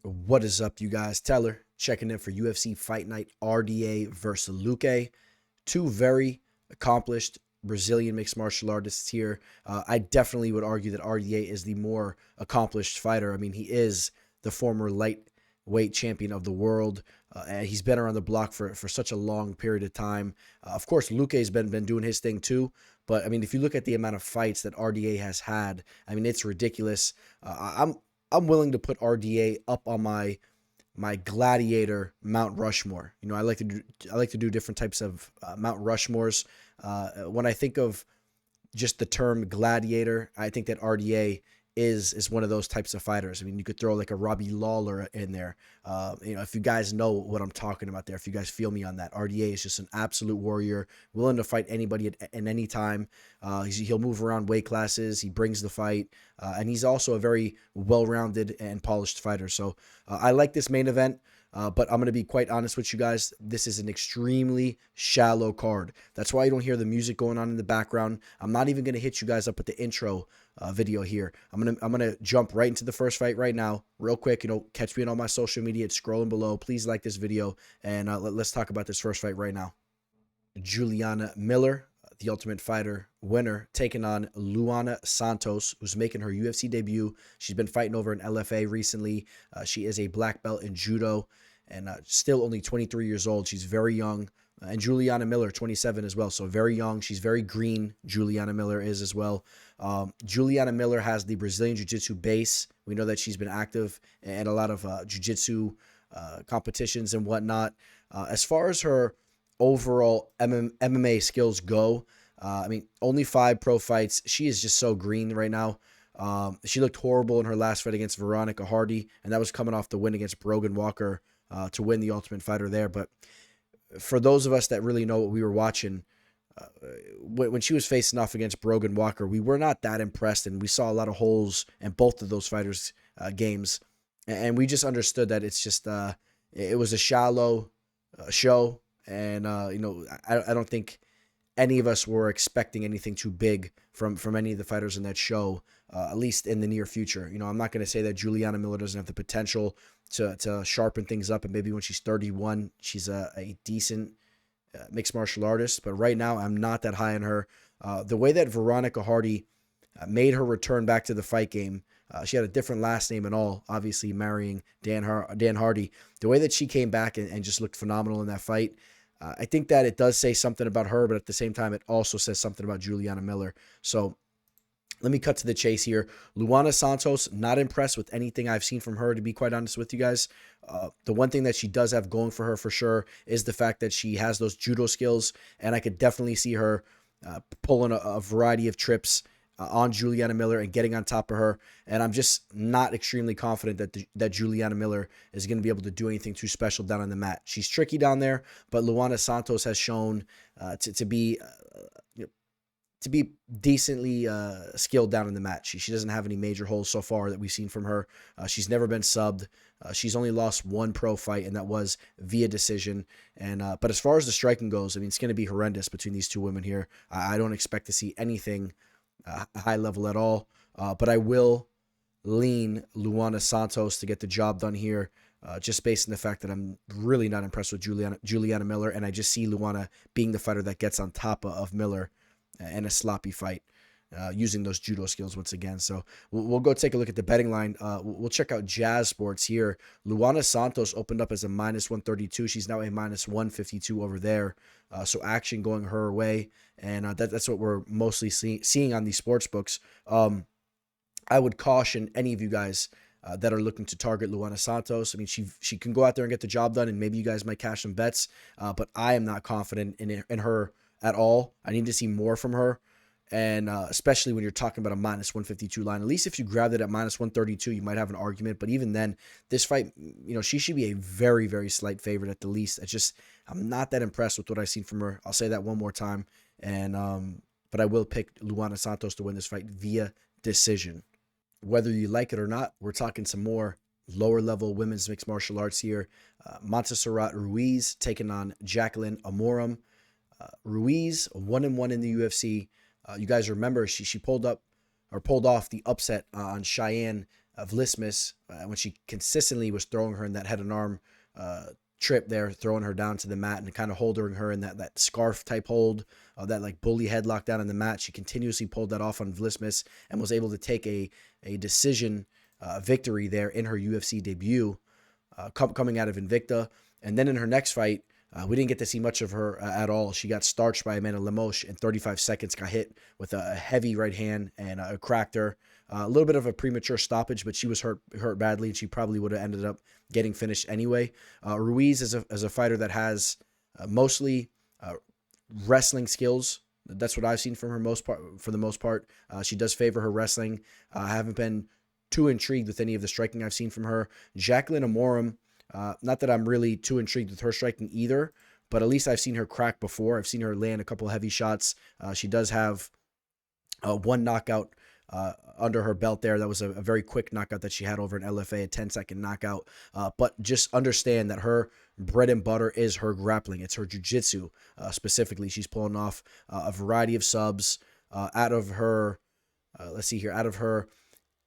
What is up, you guys? Teller checking in for UFC Fight Night RDA versus Luque. Two very accomplished Brazilian mixed martial artists here. I definitely would argue that RDA is the more accomplished fighter. I mean, he is the former lightweight champion of the world. And he's been around the block for such a long period of time. Of course, Luque's been doing his thing too. But I mean, if you look at the amount of fights that RDA has had, I mean, it's ridiculous. I'm willing to put RDA up on my gladiator Mount Rushmore. You know, I like to do different types of Mount Rushmores. When I think of just the term gladiator, I think that RDA is one of those types of fighters. I mean, you could throw like a Robbie Lawler in there. You know, if you guys know what I'm talking about there, if you guys feel me on that, RDA is just an absolute warrior, willing to fight anybody at any time. He'll move around weight classes. He brings the fight, and he's also a very well-rounded and polished fighter. So I like this main event. But I'm going to be quite honest with you guys. This is an extremely shallow card. That's why you don't hear the music going on in the background. I'm not even going to hit you guys up with the intro video here. I'm gonna jump right into the first fight right now, real quick. You know, catch me on all my social media. It's scrolling below. Please like this video, and let's talk about this first fight right now. Juliana Miller, the Ultimate Fighter winner, taking on Luana Santos, who's making her UFC debut. She's been fighting over in LFA recently. She is a black belt in judo and still only 23 years old. She's very young. And Juliana Miller, 27 as well. So very young. She's very green. Juliana Miller is as well. Juliana Miller has the Brazilian Jiu-Jitsu base. We know that she's been active in a lot of Jiu-Jitsu competitions and whatnot. As far as her overall MMA skills go, I mean, only 5 pro fights. She is just so green right now. She looked horrible in her last fight against Veronica Hardy, and that was coming off the win against Brogan Walker to win the Ultimate Fighter there. But for those of us that really know what we were watching, uh, when she was facing off against Brogan Walker, we were not that impressed, and we saw a lot of holes in both of those fighters' games, and we just understood that it's just it was a shallow show, and you know, I don't think any of us were expecting anything too big from any of the fighters in that show, at least in the near future. You know, I'm not going to say that Juliana Miller doesn't have the potential to sharpen things up, and maybe when she's 31, she's a decent mixed martial artist. But right now, I'm not that high on her. The way that Veronica Hardy made her return back to the fight game, she had a different last name and all, obviously marrying Dan Hardy. The way that she came back and just looked phenomenal in that fight, I think that it does say something about her, but at the same time, it also says something about Juliana Miller. So let me cut to the chase here. Luana Santos, not impressed with anything I've seen from her, to be quite honest with you guys. The one thing that she does have going for her for sure is the fact that she has those judo skills, and I could definitely see her pulling a variety of trips on Juliana Miller and getting on top of her. And I'm just not extremely confident that Juliana Miller is going to be able to do anything too special down on the mat. She's tricky down there, but Luana Santos has shown to be to be decently skilled down in the match. She doesn't have any major holes so far that we've seen from her. She's never been subbed. She's only lost 1 pro fight, and that was via decision. And but as far as the striking goes, I mean, it's going to be horrendous between these two women here. I don't expect to see anything high level at all. But I will lean Luana Santos to get the job done here. Just based on the fact that I'm really not impressed with Juliana Miller, and I just see Luana being the fighter that gets on top of Miller in a sloppy fight, using those judo skills once again. So we'll go take a look at the betting line. We'll check out Jazz Sports here. Luana Santos opened up as a -132. She's now a -152 over there. So action going her way, and that's what we're mostly seeing on these sports books. I would caution any of you guys that are looking to target Luana Santos. I mean, she can go out there and get the job done, and maybe you guys might cash some bets. But I am not confident in her at all. I need to see more from her, and especially when you're talking about a -152 line. At least if you grabbed it at -132, you might have an argument. But even then, this fight, you know, she should be a very, very slight favorite at the least. I'm not that impressed with what I've seen from her. I'll say that one more time, and but I will pick Luana Santos to win this fight via decision. Whether you like it or not, we're talking some more lower level women's mixed martial arts here. Montserrat Ruiz taking on Jacqueline Amorim. Ruiz 1-1 in the UFC. You guys remember she pulled off the upset on Cheyenne Vlismas when she consistently was throwing her in that head and arm trip there, throwing her down to the mat and kind of holding her in that scarf type hold, that like bully headlock down on the mat. She continuously pulled that off on Vlismas and was able to take a decision victory there in her UFC debut, coming out of Invicta. And then in her next fight, we didn't get to see much of her at all. She got starched by Amanda Lemos in 35 seconds, got hit with a heavy right hand and cracked her. A little bit of a premature stoppage, but she was hurt badly, and she probably would have ended up getting finished anyway. Ruiz is a fighter that has mostly wrestling skills. That's what I've seen from her for the most part. She does favor her wrestling. I haven't been too intrigued with any of the striking I've seen from her. Jacqueline Amorim, not that I'm really too intrigued with her striking either, but at least I've seen her crack before. I've seen her land a couple of heavy shots. She does have one knockout under her belt there. That was a very quick knockout that she had over an LFA, a 10-second knockout. But just understand that her bread and butter is her grappling. It's her jiu-jitsu specifically. She's pulling off a variety of subs out of her, let's see here, out of her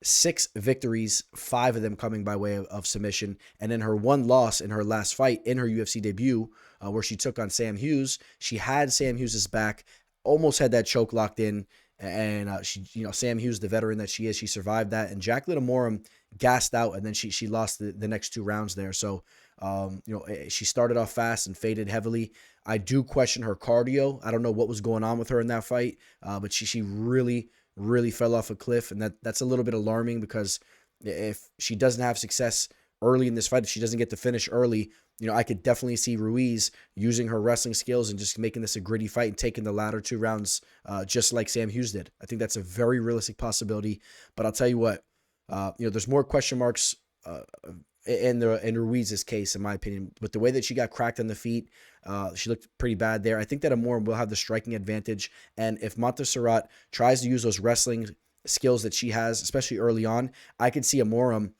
6 victories, 5 of them coming by way of submission. And then her one loss in her last fight in her UFC debut, where she took on Sam Hughes. She had Sam Hughes' back, almost had that choke locked in. And Sam Hughes, the veteran that she is, she survived that. And Jacqueline Amorim gassed out, and then she lost the next 2 rounds there. So, she started off fast and faded heavily. I do question her cardio. I don't know what was going on with her in that fight, but she really fell off a cliff, and that's a little bit alarming, because if she doesn't have success early in this fight, if she doesn't get to finish early, I could definitely see Ruiz using her wrestling skills and just making this a gritty fight and taking the latter 2 rounds just like Sam Hughes did. I think that's a very realistic possibility, but I'll tell you what, there's more question marks in Ruiz's case, in my opinion. But the way that she got cracked on the feet, she looked pretty bad there. I think that Amorim will have the striking advantage, and if Montserrat tries to use those wrestling skills that she has, especially early on, I could see Amorim,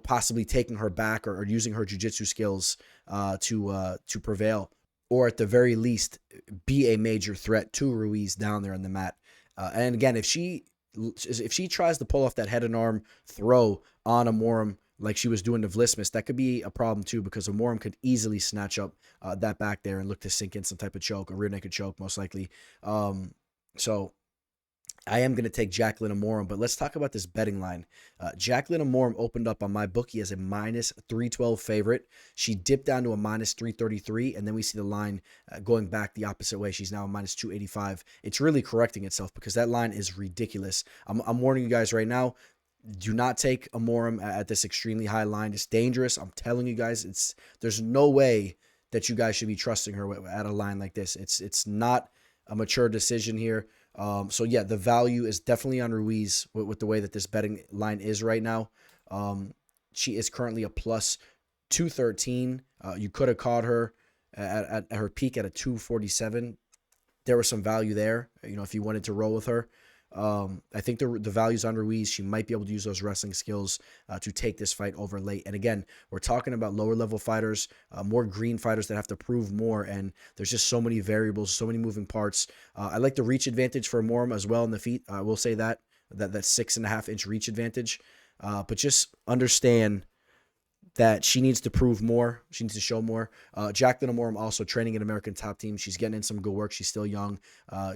possibly taking her back or using her jiu-jitsu skills to prevail, or at the very least be a major threat to Ruiz down there on the mat. And again, if she tries to pull off that head and arm throw on Amorim like she was doing to Vlismas, that could be a problem too, because Amorim could easily snatch up that back there and look to sink in some type of choke, a rear naked choke most likely. So I am going to take Jacqueline Amorim, but let's talk about this betting line. Jacqueline Amorim opened up on my bookie as a minus 312 favorite. She dipped down to a minus 333, and then we see the line going back the opposite way. She's now a minus 285. It's really correcting itself, because that line is ridiculous. I'm warning you guys right now. Do not take Amorim at this extremely high line. It's dangerous. I'm telling you guys, there's no way that you guys should be trusting her at a line like this. It's not a mature decision here. So yeah, the value is definitely on Ruiz with the way that this betting line is right now. She is currently a plus 213. You could have caught her at her peak at a 247. There was some value there, if you wanted to roll with her. I think the value's on Ruiz. She might be able to use those wrestling skills to take this fight over late. And again, we're talking about lower level fighters, more green fighters that have to prove more. And there's just so many variables, so many moving parts. I like the reach advantage for Amorim as well in the feet. I will say that 6.5 inch reach advantage. But just understand that she needs to prove more. She needs to show more. Jacqueline Amorim also training at American Top Team. She's getting in some good work. She's still young.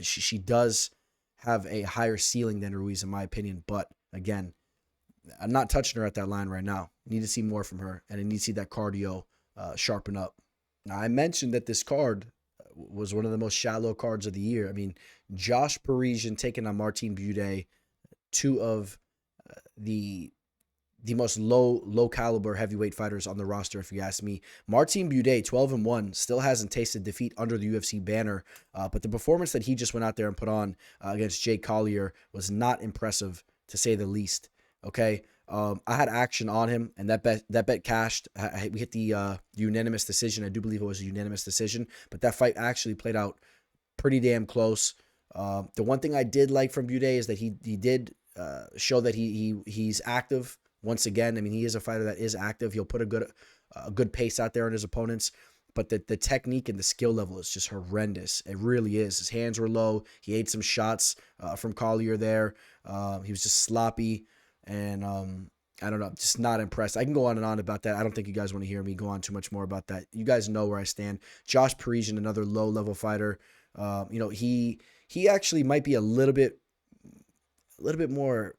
She does have a higher ceiling than Ruiz, in my opinion. But again, I'm not touching her at that line right now. I need to see more from her, and I need to see that cardio sharpen up. Now, I mentioned that this card was one of the most shallow cards of the year. I mean, Josh Parisian taking on Martin Buday, 2 of the most low caliber heavyweight fighters on the roster, if you ask me. Martin Buday, 12-1, still hasn't tasted defeat under the UFC banner, but the performance that he just went out there and put on against Jake Collier was not impressive, to say the least. Okay, I had action on him, and that bet cashed. We hit the unanimous decision. I do believe it was a unanimous decision, but that fight actually played out pretty damn close. The one thing I did like from Buday is that he did show that he's active. Once again, I mean, he is a fighter that is active. He'll put a good pace out there on his opponents, but the technique and the skill level is just horrendous. It really is. His hands were low. He ate some shots from Collier there. He was just sloppy. And I don't know, just not impressed. I can go on and on about that. I don't think you guys want to hear me go on too much more about that. You guys know where I stand. Josh Parisian, another low level fighter. He actually might be a little bit more,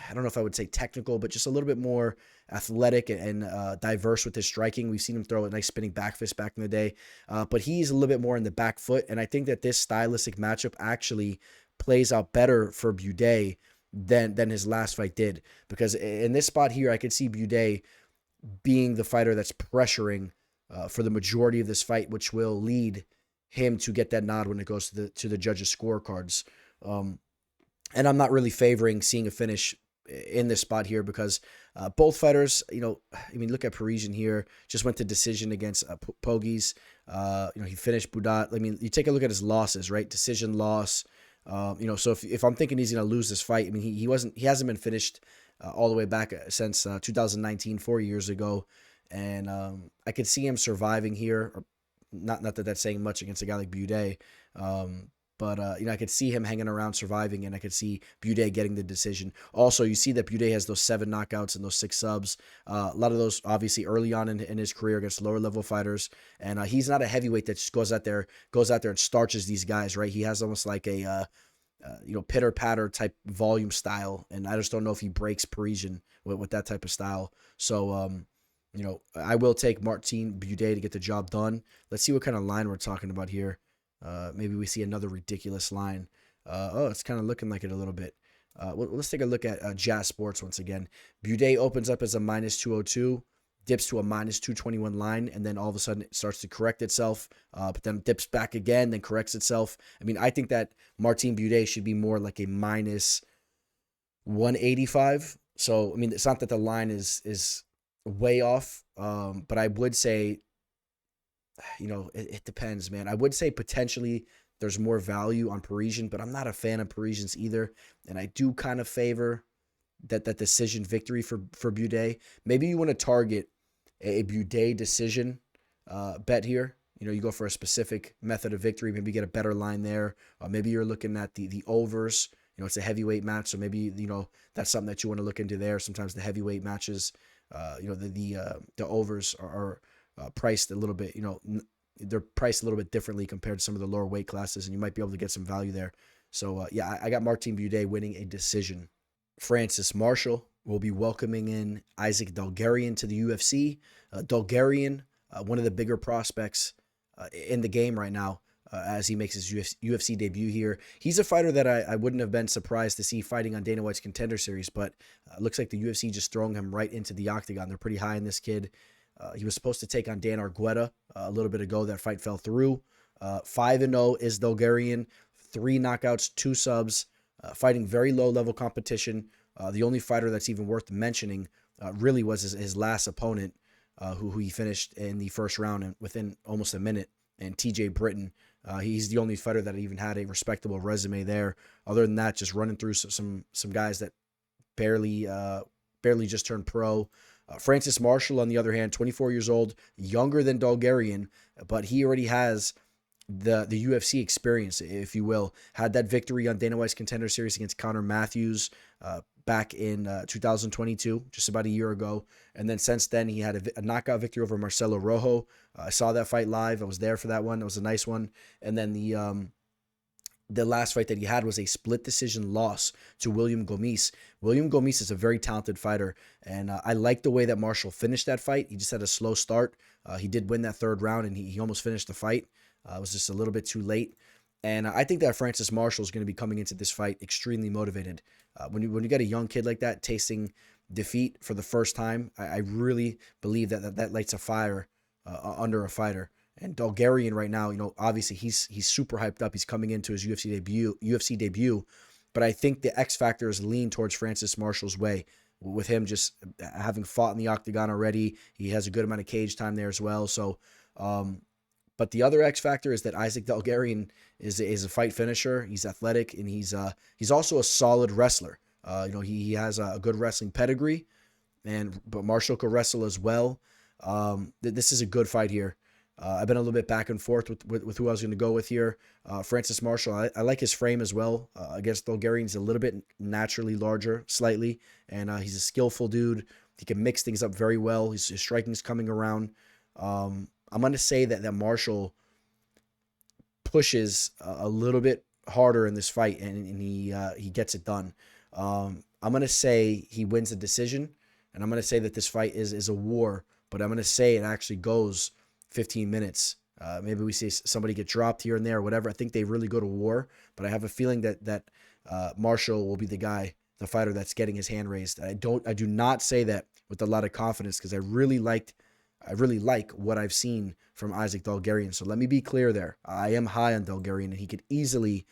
I don't know if I would say technical, but just a little bit more athletic and diverse with his striking. We've seen him throw a nice spinning back fist back in the day, but he's a little bit more in the back foot. And I think that this stylistic matchup actually plays out better for Buday than his last fight did. Because in this spot here, I could see Buday being the fighter that's pressuring for the majority of this fight, which will lead him to get that nod when it goes to the judges' scorecards. Um, and I'm not really favoring seeing a finish in this spot here because both fighters, I mean, look at Parisian here, just went to decision against Pogies. He finished Budat. I mean, you take a look at his losses, right? Decision loss. So if I'm thinking he's going to lose this fight, I mean, he hasn't been finished all the way back since 2019, 4 years ago. And I could see him surviving here. Or not that that's saying much against a guy like Buday. But I could see him hanging around, surviving, and I could see Buday getting the decision. Also, you see that Buday has those 7 knockouts and those 6 subs. A lot of those, obviously, early on in his career against lower level fighters. And he's not a heavyweight that just goes out there and starches these guys, right? He has almost like a pitter patter type volume style, and I just don't know if he breaks Parisian with that type of style. So, I will take Martin Buday to get the job done. Let's see what kind of line we're talking about here. Maybe we see another ridiculous line. It's kind of looking like it a little bit. Let's take a look at Jazz Sports once again. Buday opens up as a minus 202, dips to a minus 221 line, and then all of a sudden it starts to correct itself, but then dips back again, then corrects itself. I mean, I think that Martin Buday should be more like a minus 185. So, I mean, it's not that the line is way off, but I would say, it depends, man. I would say potentially there's more value on Parisian, but I'm not a fan of Parisians either. And I do kind of favor that decision victory for Buday. Maybe you want to target a Buday decision bet here. You go for a specific method of victory, maybe get a better line there. Maybe you're looking at the overs. It's a heavyweight match, so maybe, that's something that you want to look into there. Sometimes the heavyweight matches, the overs are priced a little bit, they're priced a little bit differently compared to some of the lower weight classes, and you might be able to get some value there. So, I got Martin Buday winning a decision. Francis Marshall will be welcoming in Isaac Dalgarian to the UFC. Dalgarian, one of the bigger prospects in the game right now, as he makes his UFC debut here. He's a fighter that I wouldn't have been surprised to see fighting on Dana White's Contender Series, but looks like the UFC just throwing him right into the octagon. They're pretty high in this kid. He was supposed to take on Dan Argueta a little bit ago. That fight fell through. 5-0 is Dalgarian. 3 knockouts, 2 subs. Fighting very low-level competition. The only fighter that's even worth mentioning really was his last opponent, who he finished in the first round within almost a minute, and TJ Britton. He's the only fighter that even had a respectable resume there. Other than that, just running through some guys that barely just turned pro. Francis Marshall, on the other hand, 24 years old, younger than Dalgarian, but he already has the UFC experience, if you will. Had that victory on Dana White's Contender Series against Connor Matthews back in 2022, just about a year ago. And then since then, he had a knockout victory over Marcelo Rojo. I saw that fight live. I was there for that one. It was a nice one. And then the last fight that he had was a split decision loss to William Gomis. William Gomis is a very talented fighter, and I like the way that Marshall finished that fight. He just had a slow start. He did win that 3rd round, and he almost finished the fight. It was just a little bit too late. And I think that Francis Marshall is going to be coming into this fight extremely motivated. When you get a young kid like that tasting defeat for the first time, I really believe that lights a fire under a fighter. And Dalgarian right now, obviously he's super hyped up. He's coming into his UFC debut, but I think the X factor is lean towards Francis Marshall's way. With him just having fought in the octagon already, he has a good amount of cage time there as well. So, but the other X factor is that Isaac Dalgarian is a fight finisher. He's athletic, and he's also a solid wrestler. He has a good wrestling pedigree, but Marshall could wrestle as well. This is a good fight here. I've been a little bit back and forth with who I was going to go with here. Francis Marshall, I like his frame as well. Against Bulgarian, he's a little bit naturally larger, slightly, and he's a skillful dude. He can mix things up very well. His striking's coming around. I'm going to say that Marshall pushes a little bit harder in this fight, and he gets it done. I'm going to say he wins the decision, and I'm going to say that this fight is a war, but I'm going to say it actually goes 15 minutes. Maybe we see somebody get dropped here and there or whatever. I think they really go to war, but I have a feeling that Marshall will be the fighter that's getting his hand raised. I do not say that with a lot of confidence because I really like what I've seen from Isaac Dalgarian. So let me be clear there. I am high on Dalgarian, and he could easily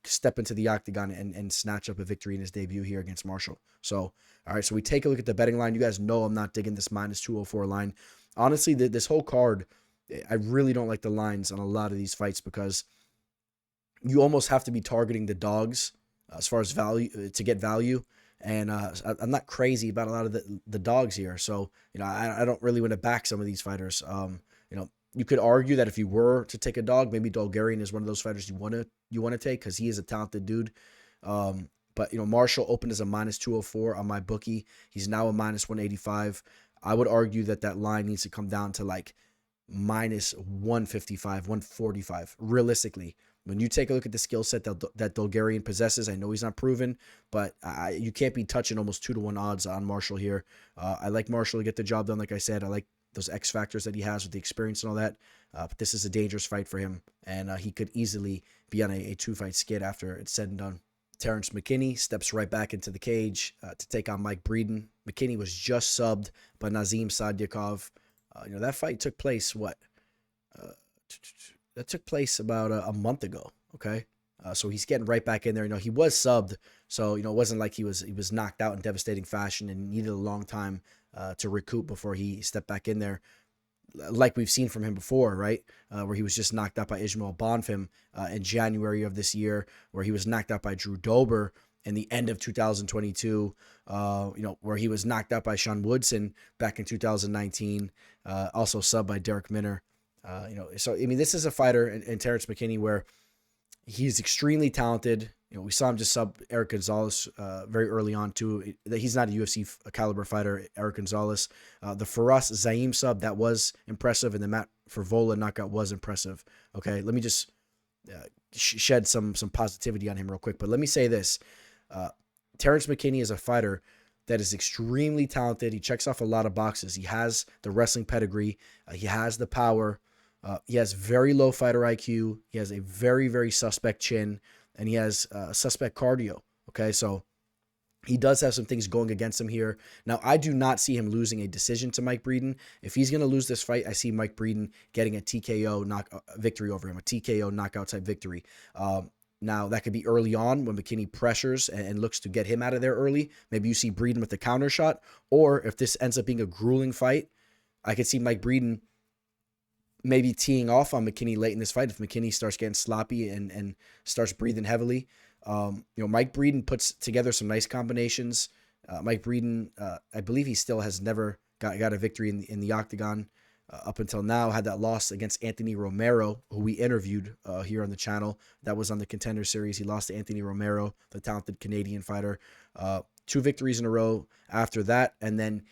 step into the octagon and snatch up a victory in his debut here against Marshall. So, all right, so we take a look at the betting line. You guys know I'm not digging this minus 204 line. Honestly, this whole card, I really don't like the lines on a lot of these fights because you almost have to be targeting the dogs as far as value to get value. And I'm not crazy about a lot of the dogs here. So, I don't really want to back some of these fighters. You could argue that if you were to take a dog, maybe Dalgarian is one of those fighters you want to take because he is a talented dude. But Marshall opened as a minus 204 on my bookie. He's now a minus 185. I would argue that line needs to come down to like minus 155, 145. Realistically, when you take a look at the skill set that Dalgarian possesses, I know he's not proven, but you can't be touching almost 2-1 odds on Marshall here. I like Marshall to get the job done. Like I said, I like those X factors that he has with the experience and all that. But this is a dangerous fight for him, and he could easily be on a 2-fight skid after it's said and done. Terrence McKinney steps right back into the cage to take on Mike Breeden. McKinney was just subbed by Nazim Sadykhov. That fight took place, that took place about a month ago, okay? So he's getting right back in there. He was subbed, so, it wasn't like he was knocked out in devastating fashion and needed a long time to recoup before he stepped back in there, like we've seen from him before, right? Where he was just knocked out by Ismail Bonfim in January of this year, where he was knocked out by Drew Dober in the end of 2022, where he was knocked out by Sean Woodson back in 2019, also subbed by Derek Minner. So, this is a fighter in Terrence McKinney where he's extremely talented. We saw him just sub Eric Gonzalez very early on too. He's not a UFC caliber fighter, Eric Gonzalez. The Faraz Zaim sub, that was impressive, and the Matt Favola knockout was impressive. Okay, let me just shed some positivity on him real quick. But let me say this. Terrence McKinney is a fighter that is extremely talented. He checks off a lot of boxes. He has the wrestling pedigree. He has the power. He has very low fighter IQ. He has a very, very suspect chin, and he has suspect cardio. Okay, so he does have some things going against him here. Now, I do not see him losing a decision to Mike Breeden. If he's going to lose this fight, I see Mike Breeden getting a TKO victory over him, a TKO knockout type victory. Now, that could be early on when McKinney pressures and looks to get him out of there early. Maybe you see Breeden with the counter shot. Or if this ends up being a grueling fight, I could see Mike Breeden maybe teeing off on McKinney late in this fight if McKinney starts getting sloppy and starts breathing heavily. Mike Breeden puts together some nice combinations. Mike Breeden, I believe he still has never got a victory in the octagon up until now. Had that loss against Anthony Romero, who we interviewed here on the channel. That was on the Contender Series. He lost to Anthony Romero, the talented Canadian fighter. 2 victories in a row after that, and then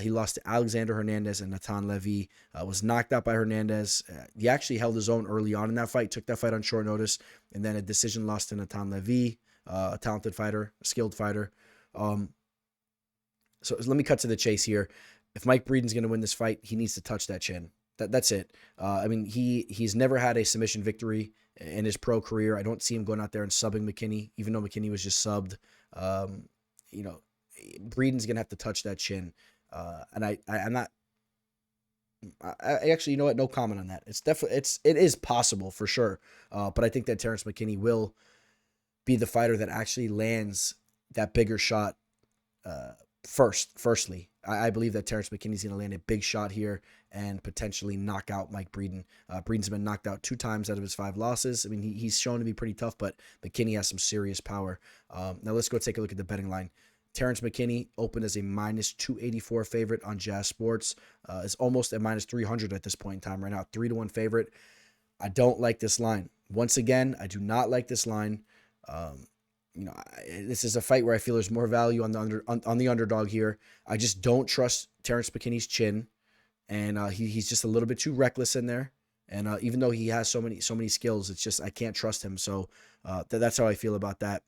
he lost to Alexander Hernandez and Natan Levy. Was knocked out by Hernandez. He actually held his own early on in that fight, took that fight on short notice, and then a decision loss to Natan Levy, a talented fighter, a skilled fighter. So let me cut to the chase here. If Mike Breeden's going to win this fight, he needs to touch that chin. That's it. He's never had a submission victory in his pro career. I don't see him going out there and subbing McKinney, even though McKinney was just subbed. Breeden's going to have to touch that chin. I'm not. I actually, you know what? No comment on that. It is possible for sure. But I think that Terrence McKinney will be the fighter that actually lands that bigger shot firstly. I believe that Terrence McKinney's going to land a big shot here and potentially knock out Mike Breeden. Breeden's been knocked out 2 times out of his 5 losses. He's shown to be pretty tough, but McKinney has some serious power. Now let's go take a look at the betting line. Terrence McKinney opened as a minus 284 favorite on Jazz Sports. Is almost at minus 300 at this point in time right now. 3-1 favorite. I don't like this line. Once again, I do not like this line. This is a fight where I feel there's more value on the underdog here. I just don't trust Terrence McKinney's chin, and he's just a little bit too reckless in there. And even though he has so many skills, it's just I can't trust him. So that's how I feel about that.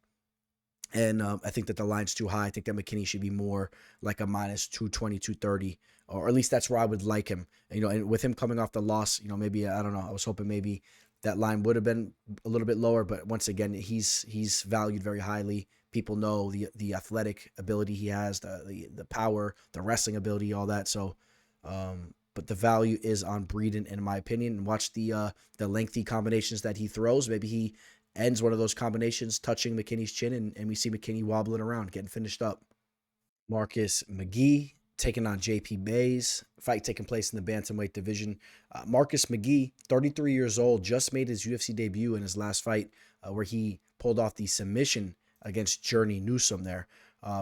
And I think that the line's too high. I think that McKinney should be more like a minus 220, 230, or at least that's where I would like him. And with him coming off the loss, maybe, I don't know. I was hoping maybe that line would have been a little bit lower, but once again, he's valued very highly. People know the athletic ability he has, the power, the wrestling ability, all that. So, but the value is on Breeden, in my opinion. And watch the lengthy combinations that he throws. Maybe he ends one of those combinations touching McKinney's chin, and we see McKinney wobbling around, getting finished up. Marcus McGee taking on JP Buys. Fight taking place in the bantamweight division. Marcus McGee, 33 years old, just made his UFC debut in his last fight where he pulled off the submission against Journey Newsome there.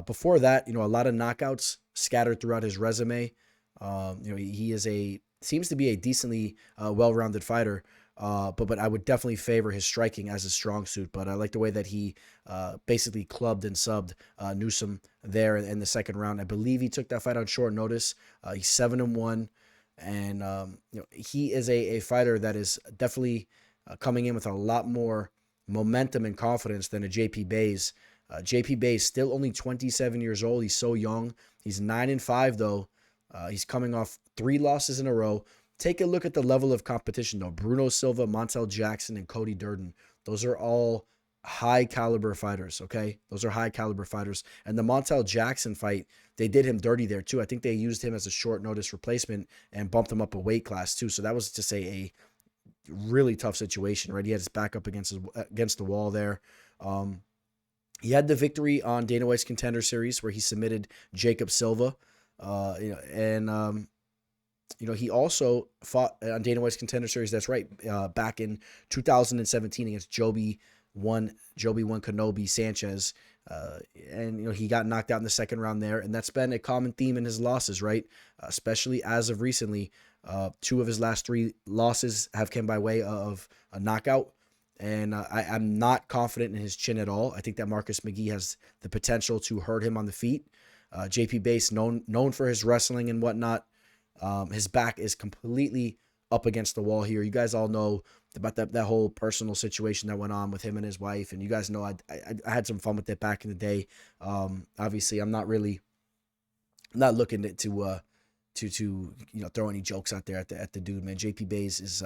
Before that, a lot of knockouts scattered throughout his resume. He seems to be a decently well-rounded fighter. But I would definitely favor his striking as a strong suit. But I like the way that he basically clubbed and subbed Newsome there in the second round. I believe he took that fight on short notice. He's 7-1, and he is a fighter that is definitely coming in with a lot more momentum and confidence than a JP Buys. JP Buys still only 27 years old. He's so young. He's 9-5 though. He's coming off 3 losses in a row. Take a look at the level of competition, though. Bruno Silva, Montel Jackson, and Cody Durden. Those are all high-caliber fighters, okay? Those are high-caliber fighters. And the Montel Jackson fight, they did him dirty there, too. I think they used him as a short-notice replacement and bumped him up a weight class, too. So that was just a really tough situation, right? He had his back up against the wall there. He had the victory on Dana White's Contender Series where he submitted Jacob Silva. He also fought on Dana White's Contender Series. That's right, back in 2017 against Joby Kenobi Sanchez, and he got knocked out in the second round there. And that's been a common theme in his losses, right? Especially as of recently, 2 of his last 3 losses have come by way of a knockout. And I'm not confident in his chin at all. I think that Marcus McGee has the potential to hurt him on the feet. JP Buys, known for his wrestling and whatnot. His back is completely up against the wall here. You guys all know about that whole personal situation that went on with him and his wife, and you guys know I had some fun with it back in the day. Obviously, I'm not looking to throw any jokes out there at the dude, man. JP Buys is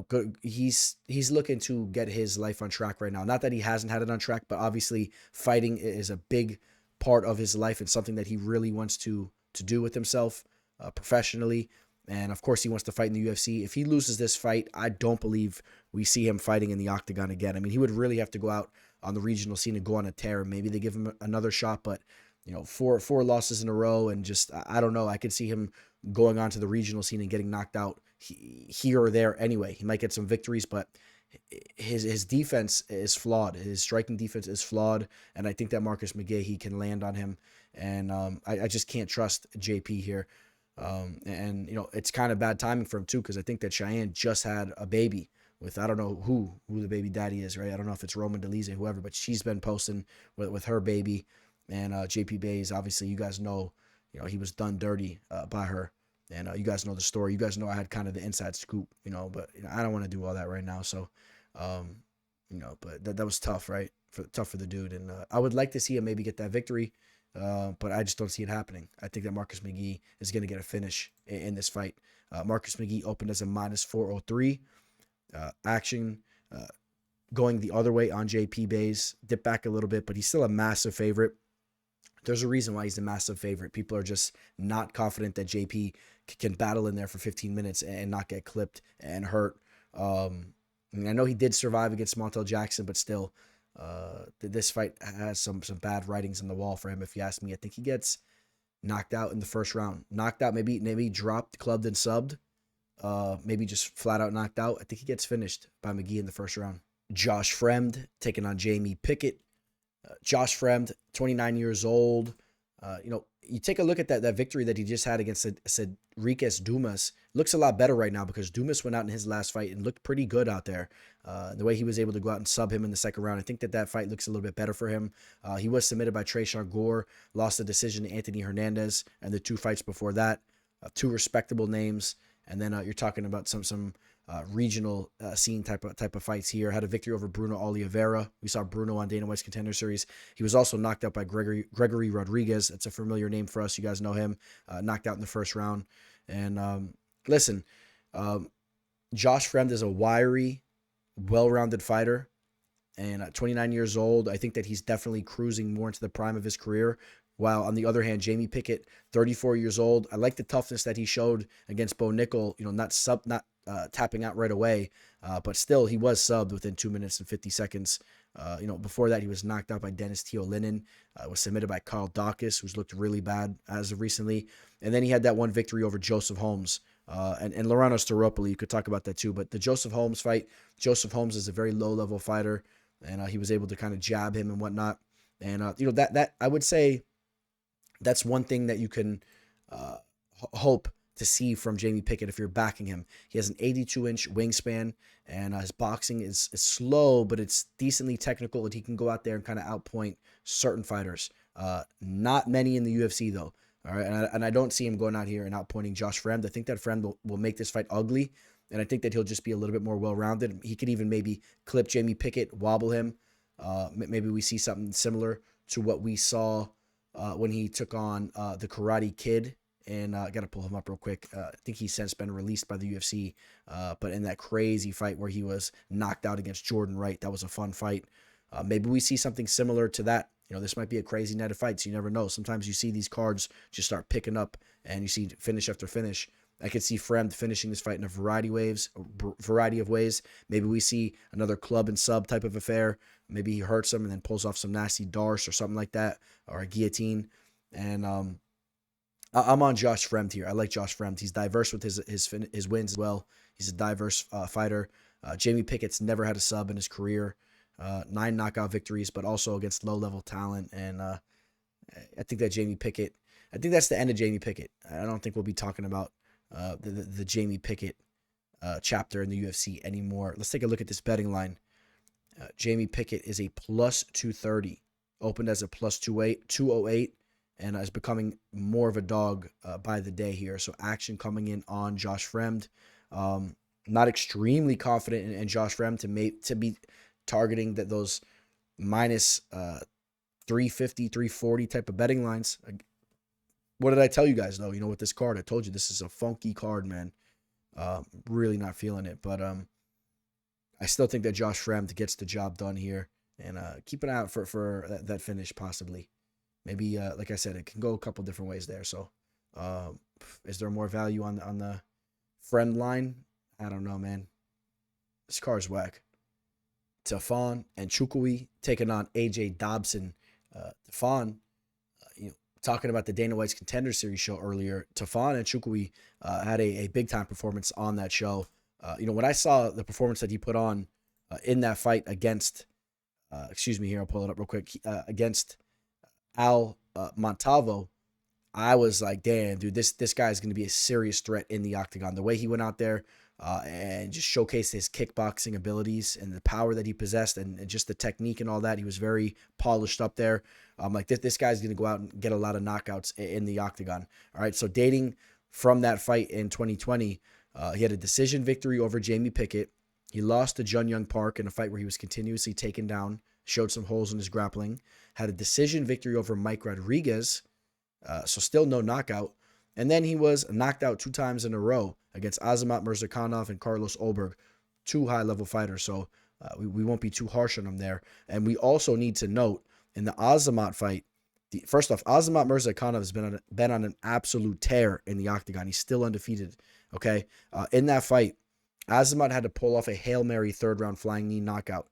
good. He's looking to get his life on track right now. Not that he hasn't had it on track, but obviously fighting is a big part of his life and something that he really wants to do with himself. Professionally, and of course he wants to fight in the UFC. If he loses this fight, I don't believe we see him fighting in the octagon again. I mean, he would really have to go out on the regional scene and go on a tear. Maybe they give him another shot, but 4 losses in a row, and just I don't know. I could see him going on to the regional scene and getting knocked out here or there. Anyway, he might get some victories, but his defense is flawed. His striking defense is flawed, and I think that Marcus McGee, he can land on him, and I just can't trust JP here. It's kind of bad timing for him too, because I think that Cheyenne just had a baby with, I don't know who the baby daddy is, right? I don't know if it's Roman Delize, whoever, but she's been posting with her baby. And JP Buys, obviously, you guys know, he was done dirty by her. And you guys know the story. You guys know I had kind of the inside scoop, but I don't want to do all that right now. So, but that was tough, right? Tough for the dude. And I would like to see him maybe get that victory. But I just don't see it happening. I think that Marcus McGee is going to get a finish in this fight. Marcus McGee opened as a minus 403. Action going the other way on JP Buys. Dipped back a little bit, but he's still a massive favorite. There's a reason why he's a massive favorite. People are just not confident that JP can battle in there for 15 minutes and not get clipped and hurt. I know he did survive against Montel Jackson, but still, this fight has some bad writings on the wall for him, if you ask me. I think he gets knocked out in the first round. Knocked out, maybe dropped, clubbed, and subbed. Maybe just flat out knocked out. I think he gets finished by McGee in the first round. Josh Fremd taking on Jamie Pickett. Josh Fremd, 29 years old. You take a look at that victory that he just had against Cedriques Dumas. Looks a lot better right now because Dumas went out in his last fight and looked pretty good out there. The way he was able to go out and sub him in the second round, I think that fight looks a little bit better for him. He was submitted by Tresean Gore, lost the decision to Anthony Hernandez, and the two fights before that, two respectable names. And then you're talking about some regional scene type of fights here. Had a victory over Bruno Oliveira. We saw Bruno on Dana White's Contender Series. He was also knocked out by Gregory Rodriguez. It's a familiar name for us. You guys know him. Knocked out in the first round. And listen, Josh Fremd is a wiry, well-rounded fighter. And at 29 years old, I think that he's definitely cruising more into the prime of his career. While on the other hand, Jamie Pickett, 34 years old, I like the toughness that he showed against Bo Nickel. Not tapping out right away, but still he was subbed within 2 minutes and 50 seconds. Before that he was knocked out by Dennis Teolinen, was submitted by Carl Dawkins, who's looked really bad as of recently, and then he had that one victory over Joseph Holmes. And Lorano Staropoli, you could talk about that too. But the Joseph Holmes fight, Joseph Holmes is a very low-level fighter, and he was able to kind of jab him and whatnot. And that I would say that's one thing that you can hope to see from Jamie Pickett if you're backing him. He has an 82-inch wingspan, and his boxing is slow, but it's decently technical, and he can go out there and kind of outpoint certain fighters. Not many in the UFC, though. All right, and I don't see him going out here and outpointing Josh Fremd. I think that Fremd will make this fight ugly, and I think that he'll just be a little bit more well-rounded. He could even maybe clip Jamie Pickett, wobble him. Maybe we see something similar to what we saw when he took on the Karate Kid. And I got to pull him up real quick. I think he's since been released by the UFC. But in that crazy fight where he was knocked out against Jordan Wright, that was a fun fight. Maybe we see something similar to that. This might be a crazy night of fights. You never know. Sometimes you see these cards just start picking up, and you see finish after finish. I could see Fremd finishing this fight in a variety of ways. Maybe we see another club and sub type of affair. Maybe he hurts him and then pulls off some nasty darce or something like that, or a guillotine. And I'm on Josh Fremd here. I like Josh Fremd. He's diverse with his wins as well. He's a diverse fighter. Jamie Pickett's never had a sub in his career. 9 knockout victories, but also against low-level talent. And I think that Jamie Pickett, I think that's the end of Jamie Pickett. I don't think we'll be talking about the Jamie Pickett chapter in the UFC anymore. Let's take a look at this betting line. Jamie Pickett is a plus 230, opened as a plus 208, and is becoming more of a dog by the day here. So action coming in on Josh Fremd. Not extremely confident in Josh Fremd to be targeting those minus 350, 340 type of betting lines. What did I tell you guys, though? With this card, I told you this is a funky card, man. Really not feeling it. But I still think that Josh Fremd gets the job done here. And keep an eye out for that finish, possibly. Maybe, like I said, it can go a couple different ways there. So is there more value on the Fremd line? I don't know, man. This card's whack. Tafon and Chukui taking on AJ Dobson. Tafon, talking about the Dana White's Contender Series show earlier, Tafon and Chukui had a big-time performance on that show. When I saw the performance that he put on in that fight against, here, I'll pull it up real quick, against Al Montavo, I was like, damn, dude, this guy is going to be a serious threat in the octagon. The way he went out there and just showcased his kickboxing abilities and the power that he possessed and just the technique and all that. He was very polished up there. Like this guy's going to go out and get a lot of knockouts in the octagon. All right, so dating from that fight in 2020, he had a decision victory over Jamie Pickett. He lost to Jun Young Park in a fight where he was continuously taken down, showed some holes in his grappling. Had a decision victory over Mike Rodriguez, so still no knockout. And then he was knocked out 2 times in a row against Azamat Murzakanov and Carlos Ulberg, 2 high-level fighters. So we won't be too harsh on him there. And we also need to note in the Azamat fight, first off, Azamat Murzakanov has been on an absolute tear in the octagon. He's still undefeated. Okay, in that fight, Azamat had to pull off a Hail Mary third-round flying knee knockout.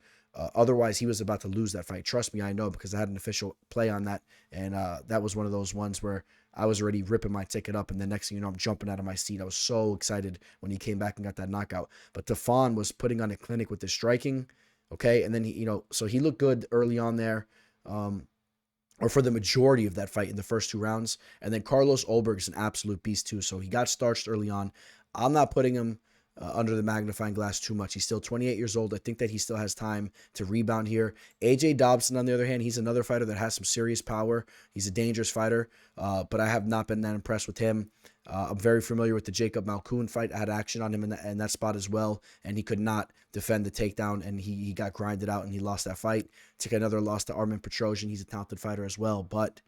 Otherwise, he was about to lose that fight. Trust me, I know, because I had an official play on that, and that was one of those ones where I was already ripping my ticket up, and the next thing you know, I'm jumping out of my seat. I was so excited when he came back and got that knockout. But Tafon was putting on a clinic with his striking, okay? And then, so he looked good early on there. or for the majority of that fight in the first 2 rounds. And then Carlos Ulberg is an absolute beast too. So he got starched early on. I'm not putting him under the magnifying glass too much. He's still 28 years old. I think that he still has time to rebound here. AJ Dobson, on the other hand, he's another fighter that has some serious power. He's a dangerous fighter, but I have not been that impressed with him. I'm very familiar with the Jacob Malkoun fight. I had action on him in that spot as well, and he could not defend the takedown, and he got grinded out, and he lost that fight. Took another loss to Armen Petrosian. He's a talented fighter as well. But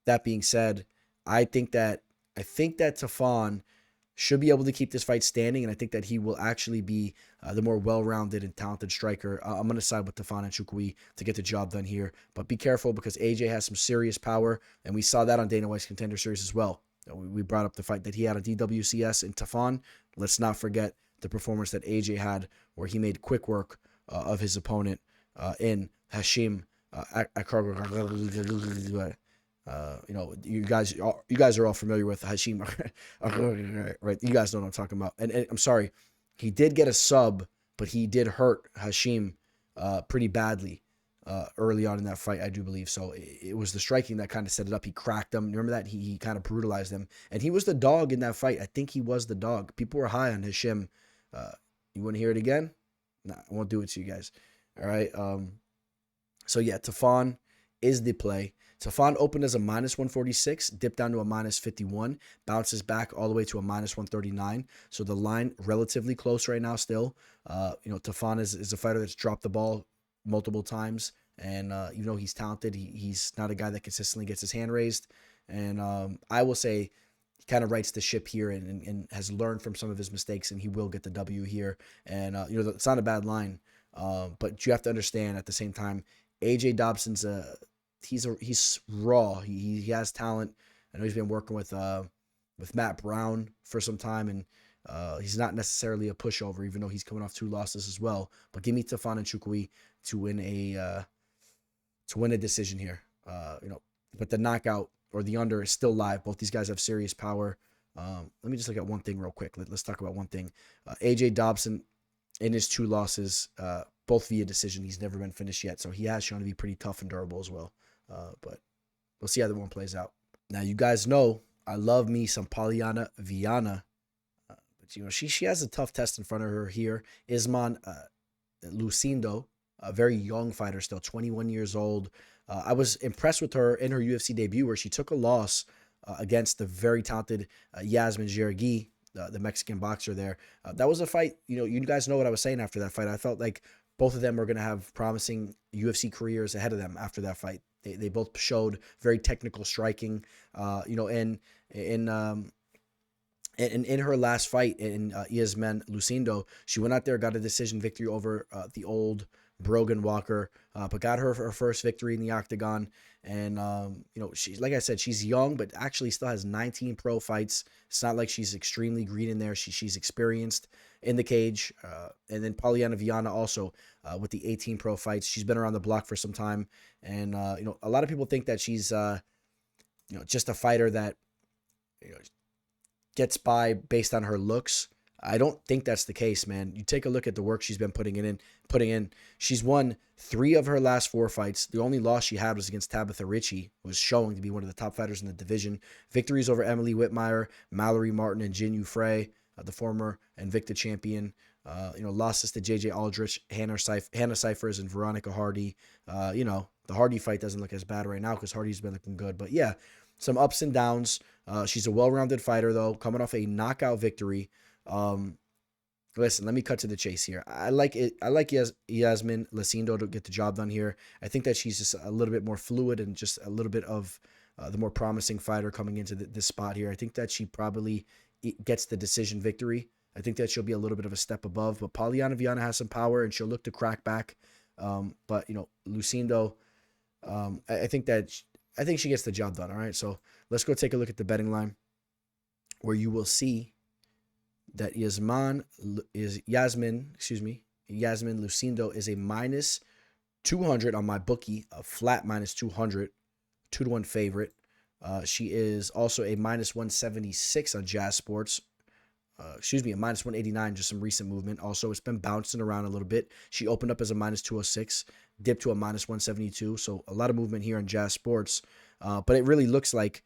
that being said, I think that Tafon should be able to keep this fight standing, and I think that he will actually be the more well-rounded and talented striker. I'm going to side with Tafon Nchukwi to get the job done here, but be careful because AJ has some serious power, and we saw that on Dana White's Contender Series as well. We brought up the fight that he had on DWCS in Tafon. Let's not forget the performance that AJ had where he made quick work of his opponent in Hashim you guys are all familiar with Hashim, right? You guys know what I'm talking about. And I'm sorry, he did get a sub, but he did hurt Hashim pretty badly early on in that fight, I do believe. So it was the striking that kind of set it up. He cracked him. Remember that? He kind of brutalized him. And he was the dog in that fight. I think he was the dog. People were high on Hashim. You want to hear it again? Nah, I won't do it to you guys. All right. So yeah, Tafon is the play. Tafon opened as a -146, dipped down to a -51, bounces back all the way to a -139. So the line relatively close right now still. Tafon is a fighter that's dropped the ball multiple times. And even though he's talented, he's not a guy that consistently gets his hand raised. And I will say he kind of rights the ship here and has learned from some of his mistakes, and he will get the W here. And, it's not a bad line. But you have to understand at the same time, AJ Dobson's he's raw. He has talent. I know he's been working with Matt Brown for some time, and he's not necessarily a pushover, even though he's coming off 2 losses as well. But give me Tafon Nchukwi to win a decision here. But the knockout or the under is still live. Both these guys have serious power. Let me just look at one thing real quick. Let's talk about one thing. AJ Dobson, in his 2 losses, both via decision. He's never been finished yet, so he has shown to be pretty tough and durable as well. But we'll see how the one plays out. Now, you guys know I love me some Polyana Viana. But she has a tough test in front of her here. Isman Lucindo, a very young fighter still, 21 years old. I was impressed with her in her UFC debut where she took a loss against the very talented Yasmin Jauregui, the Mexican boxer there. That was a fight, you guys know what I was saying after that fight. I felt like both of them were going to have promising UFC careers ahead of them after that fight. They both showed very technical striking, and in her last fight in Yasmin Lucindo, she went out there, got a decision victory over the old Brogan Walker, but got her first victory in the octagon. And, she's, like I said, she's young, but actually still has 19 pro fights. It's not like she's extremely green in there. She's experienced in the cage. And then Polyana Viana also with the 18 pro fights. She's been around the block for some time. And, a lot of people think that she's, just a fighter that, gets by based on her looks. I don't think that's the case, man. You take a look at the work she's been putting in. She's won 3 of her last 4 fights. The only loss she had was against Tabitha Ritchie, who was showing to be one of the top fighters in the division. Victories over Emily Whitmire, Mallory Martin, and Jin Yu Frey, the former Invicta champion. Losses to JJ Aldrich, Hannah Cyphers, and Veronica Hardy. The Hardy fight doesn't look as bad right now because Hardy's been looking good. But yeah, some ups and downs. She's a well-rounded fighter, though, coming off a knockout victory. Listen, let me cut to the chase here. I like Yasmin Lucindo to get the job done here. I think that she's just a little bit more fluid and just a little bit of the more promising fighter coming into this spot here. I think that she probably gets the decision victory. I think that she'll be a little bit of a step above, but Polyana Viana has some power and she'll look to crack back. But Lucindo, I think she gets the job done. All right, so let's go take a look at the betting line, where you will see that Yasmin Lucindo is a -200 on my bookie, a flat -200, 2-1 favorite. She is also a -176 on Jazz Sports. a minus 189, just some recent movement. Also, it's been bouncing around a little bit. She opened up as a minus 206, dipped to a minus 172. So a lot of movement here in Jazz Sports. But it really looks like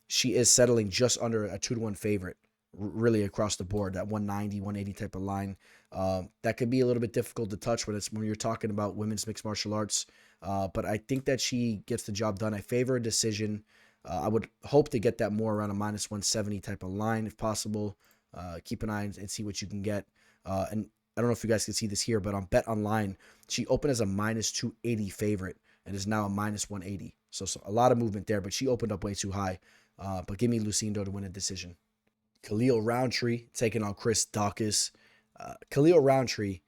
she is settling just under a 2-1 favorite, really across the board. That 190, 180 type of line. That could be a little bit difficult to touch when you're talking about women's mixed martial arts. But I think that she gets the job done. I favor a decision. I would hope to get that more around a minus 170 type of line if possible. Keep an eye and see what you can get. And I don't know if you guys can see this here, but on Bet Online, she opened as a minus 280 favorite and is now a minus 180. So a lot of movement there, but she opened up way too high. But give me Lucindo to win a decision. Khalil Roundtree taking on Chris Daukaus. Khalil Roundtree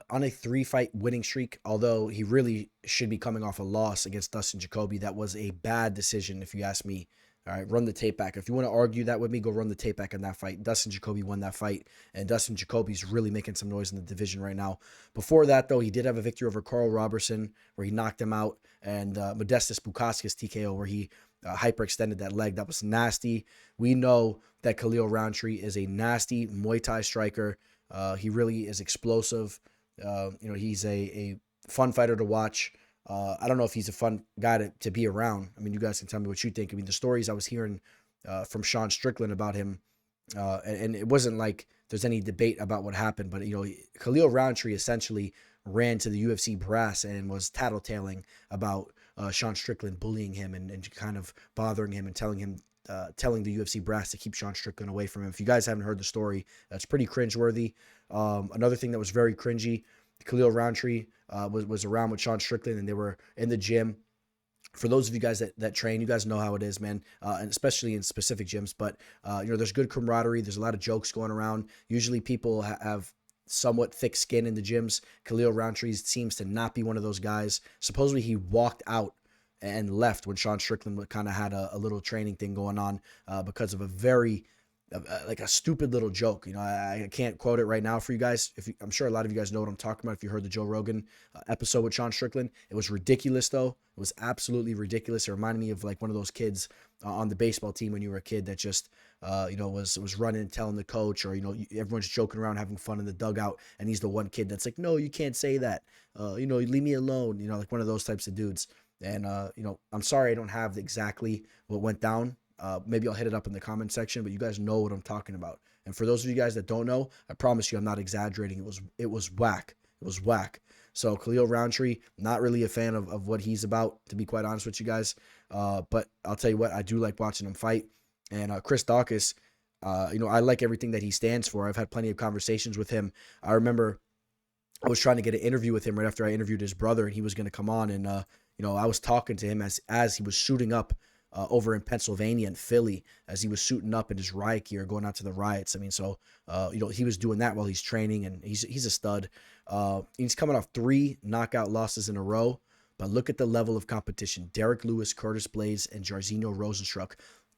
on a 3-fight winning streak, although he really should be coming off a loss against Dustin Jacoby. That was a bad decision, if you ask me. All right, run the tape back. If you want to argue that with me, go run the tape back on that fight. Dustin Jacoby won that fight, and Dustin Jacoby's really making some noise in the division right now. Before that, though, he did have a victory over Carl Robertson, where he knocked him out, and Modestas Bukauskas TKO, where he hyperextended that leg. That was nasty. We know that Khalil Roundtree is a nasty Muay Thai striker. He really is explosive. He's a fun fighter to watch. I don't know if he's a fun guy to be around. I mean, you guys can tell me what you think. I mean, the stories I was hearing from Sean Strickland about him, and it wasn't like there's any debate about what happened, but, Khalil Roundtree essentially ran to the UFC brass and was tattletaling about Sean Strickland bullying him and kind of bothering him and telling the UFC brass to keep Sean Strickland away from him. If you guys haven't heard the story, that's pretty cringeworthy. Another thing that was very cringy, Khalil Roundtree was around with Sean Strickland, and they were in the gym. For those of you guys that train, you guys know how it is, man, and especially in specific gyms. But, there's good camaraderie. There's a lot of jokes going around. Usually people have somewhat thick skin in the gyms. Khalil Roundtree seems to not be one of those guys. Supposedly he walked out and left when Sean Strickland kind of had a little training thing going on because of a very like a stupid little joke. I can't quote it right now for you guys. I'm sure a lot of you guys know what I'm talking about if you heard the Joe Rogan episode with Sean Strickland. It was ridiculous, though. It was absolutely ridiculous. It reminded me of like one of those kids on the baseball team when you were a kid that just was running and telling the coach, or everyone's joking around having fun in the dugout, and he's the one kid that's like, no, you can't say that. Leave me alone. Like one of those types of dudes. And I'm sorry I don't have exactly what went down. Maybe I'll hit it up in the comment section, but you guys know what I'm talking about. And for those of you guys that don't know, I promise you I'm not exaggerating. It was whack. It was whack. So Khalil Roundtree, not really a fan of what he's about, to be quite honest with you guys. But I'll tell you what, I do like watching him fight. And Chris Daukaus, I like everything that he stands for. I've had plenty of conversations with him. I remember I was trying to get an interview with him right after I interviewed his brother, and he was going to come on. And, I was talking to him as he was shooting up over in Pennsylvania and Philly, as he was suiting up in his riot gear, going out to the riots. I mean, so, he was doing that while he's training, and he's a stud. He's coming off 3 knockout losses in a row, but look at the level of competition. Derek Lewis, Curtis Blades, and Jairzinho Rosenstruck,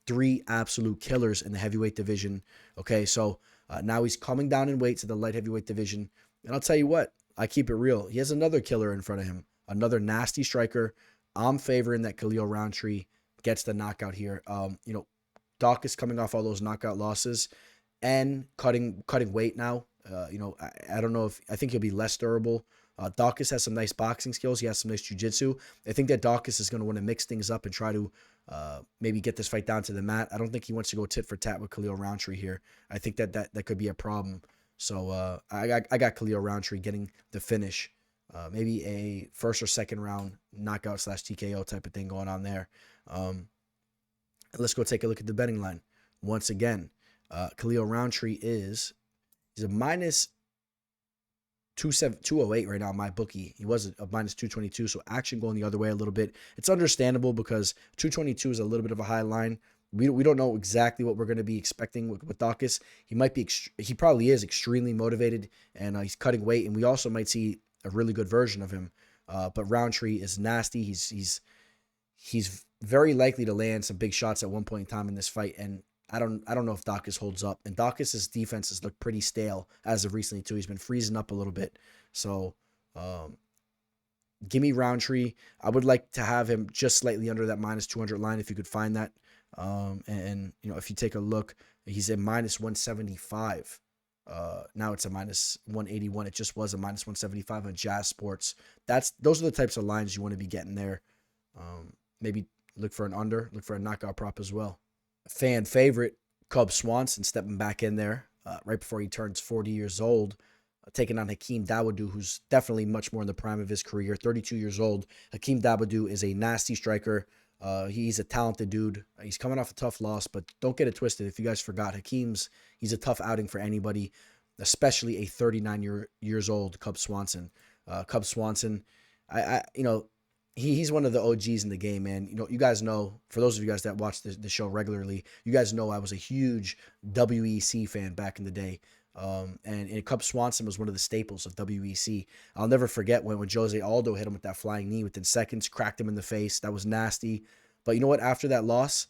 3 absolute killers in the heavyweight division. Okay, so now he's coming down in weight to the light heavyweight division. And I'll tell you what, I keep it real. He has another killer in front of him, another nasty striker. I'm favoring that Khalil Roundtree gets the knockout here. Daukaus coming off all those knockout losses and cutting weight now. I don't know I think he'll be less durable. Daukaus has some nice boxing skills. He has some nice jiu-jitsu. I think that Daukaus is going to want to mix things up and try to maybe get this fight down to the mat. I don't think he wants to go tit for tat with Khalil Roundtree here. I think that could be a problem. So I got Khalil Roundtree getting the finish. Maybe a first or second round knockout / TKO type of thing going on there. Let's go take a look at the betting line. Once again, Khalil Roundtree he's a minus 208 right now in my bookie. He was a minus 222, so action going the other way a little bit. It's understandable because 222 is a little bit of a high line. We don't know exactly what we're going to be expecting with Daukaus. He probably is extremely motivated, and he's cutting weight, and we also might see a really good version of him. But Roundtree is nasty. He's very likely to land some big shots at one point in time in this fight, and I don't know if Daukaus holds up. And Daukaus' defense has looked pretty stale as of recently too. He's been freezing up a little bit. So give me Roundtree. I would like to have him just slightly under that minus 200 line if you could find that. And if you take a look, He's a minus 175. Now it's a minus 181. It just was a minus 175 on Jazz Sports. Those are the types of lines you want to be getting there. Maybe look for an under, look for a knockout prop as well. Fan favorite, Cub Swanson stepping back in there right before he turns 40 years old, taking on Hakeem Dawodu, who's definitely much more in the prime of his career, 32 years old. Hakeem Dawodu is a nasty striker. He's a talented dude. He's coming off a tough loss, but don't get it twisted. If you guys forgot, he's a tough outing for anybody, especially a 39 years old Cub Swanson. Cub Swanson, he's one of the OGs in the game, man. You guys know, for those of you guys that watch the show regularly, you guys know I was a huge WEC fan back in the day. And Cub Swanson was one of the staples of WEC. I'll never forget when Jose Aldo hit him with that flying knee within seconds, cracked him in the face. That was nasty. But you know what? After that loss,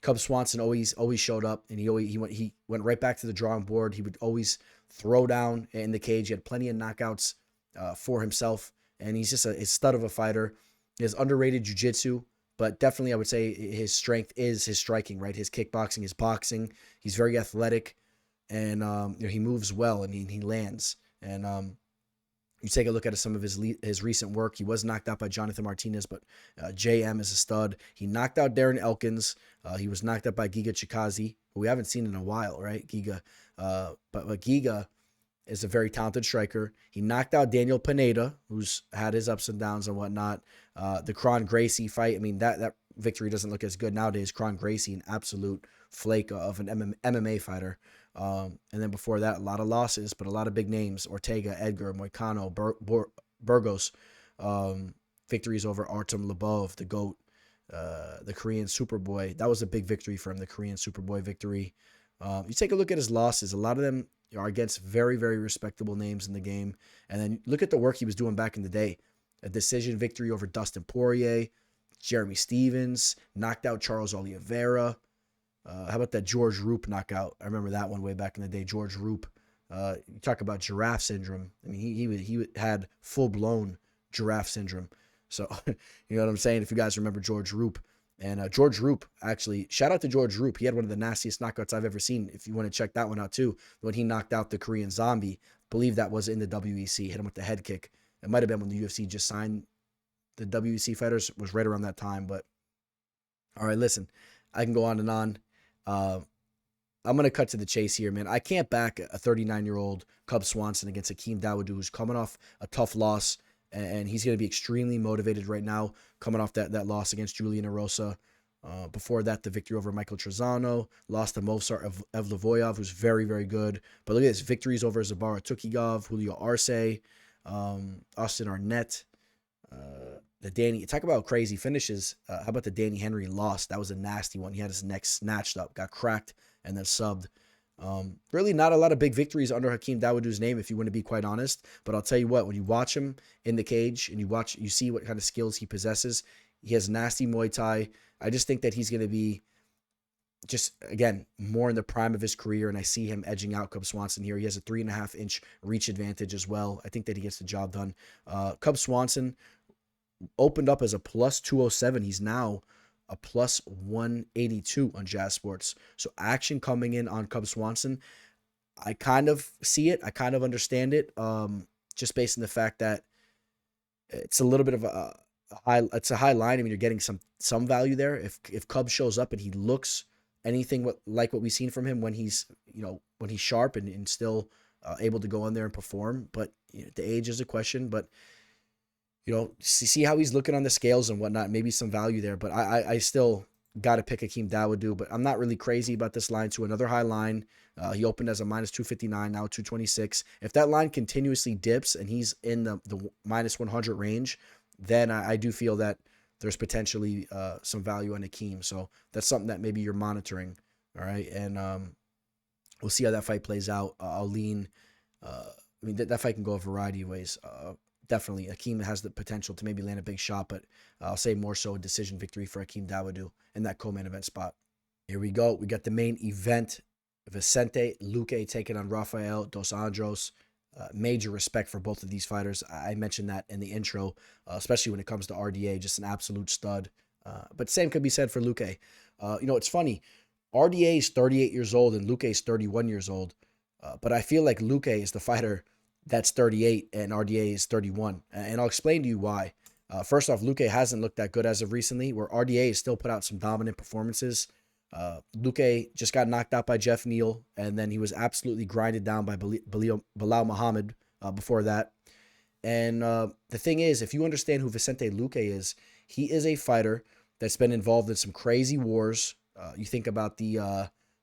Cub Swanson always showed up, and he went right back to the drawing board. He would always throw down in the cage. He had plenty of knockouts for himself, and he's just a stud of a fighter. He has underrated jiu-jitsu, but definitely I would say his strength is his striking, right? His kickboxing, his boxing. He's very athletic. And he moves well, and he lands. And you take a look at some of his recent work. He was knocked out by Jonathan Martinez, but JM is a stud. He knocked out Darren Elkins. He was knocked out by Giga Chikaze, who we haven't seen in a while, right? Giga, but Giga is a very talented striker. He knocked out Daniel Pineda, who's had his ups and downs and whatnot. The Kron Gracie fight, I mean, that victory doesn't look as good nowadays. Kron Gracie, an absolute flake of an MMA fighter. And then before that, a lot of losses, but a lot of big names: Ortega, Edgar, Moicano, Burgos. Victories over Artem Lobov, the GOAT, the Korean Superboy. That was a big victory for him, the Korean Superboy victory. You take a look at his losses. A lot of them are against very, very respectable names in the game. And then look at the work he was doing back in the day. A decision victory over Dustin Poirier, Jeremy Stevens, knocked out Charles Oliveira. How about that George Roop knockout? I remember that one way back in the day. George Roop. You talk about giraffe syndrome. I mean, he had full-blown giraffe syndrome. So, you know what I'm saying? If you guys remember George Roop. And George Roop, actually, shout out to George Roop. He had one of the nastiest knockouts I've ever seen. If you want to check that one out too, when he knocked out the Korean Zombie, I believe that was in the WEC, hit him with the head kick. It might have been when the UFC just signed the WEC fighters, was right around that time. But, all right, listen, I can go on and on. I'm going to cut to the chase here, man. I can't back a 39-year-old Cub Swanson against Hakeem Dawodu, who's coming off a tough loss, and he's going to be extremely motivated right now, coming off that loss against Julian Erosa. Before that, the victory over Michael Trezano, lost to Movsar Evlovoyov, who's very, very good. But look at this, victories over Zabara Tukigov, Julio Arce, Austin Arnett, talk about crazy finishes. How about the Danny Henry loss? That was a nasty one. He had his neck snatched up, got cracked, and then subbed. Really not a lot of big victories under Hakeem Dawodu's name, if you want to be quite honest. But I'll tell you what, when you watch him in the cage and you see what kind of skills he possesses, he has nasty Muay Thai. I just think that he's going to be just, again, more in the prime of his career, and I see him edging out Cub Swanson here. He has a 3.5-inch reach advantage as well. I think that he gets the job done. Cub Swanson opened up as a plus 207. He's now a plus 182 on Jazz Sports. So action coming in on Cub Swanson. I kind of see it. I kind of understand it. Just based on the fact that it's a little bit of a high line. I mean, you're getting some value there. If Cub shows up and he looks anything like what we've seen from him when he's sharp and still able to go in there and perform. But the age is a question. But see how he's looking on the scales and whatnot. Maybe some value there, but I still got to pick Hakeem Dawodu. But I'm not really crazy about this line to another high line. He opened as a minus 259, now 226. If that line continuously dips and he's in the minus 100 range, then I do feel that there's potentially some value on Hakeem. So that's something that maybe you're monitoring. All right, and we'll see how that fight plays out. I'll lean. That fight can go a variety of ways. Definitely, Hakeem has the potential to maybe land a big shot, but I'll say more so a decision victory for Hakeem Dawodu in that co-main event spot. Here we go. We got the main event. Vicente Luque taking on Rafael Dos Anjos. Major respect for both of these fighters. I mentioned that in the intro, especially when it comes to RDA, just an absolute stud. But same could be said for Luque. It's funny. RDA is 38 years old and Luque is 31 years old. But I feel like Luque is the fighter that's 38 and RDA is 31. And I'll explain to you why. First off, Luque hasn't looked that good as of recently, where RDA has still put out some dominant performances. Luque just got knocked out by Jeff Neal, and then he was absolutely grinded down by Bilal Muhammad before that. And the thing is, if you understand who Vicente Luque is, he is a fighter that's been involved in some crazy wars. You think about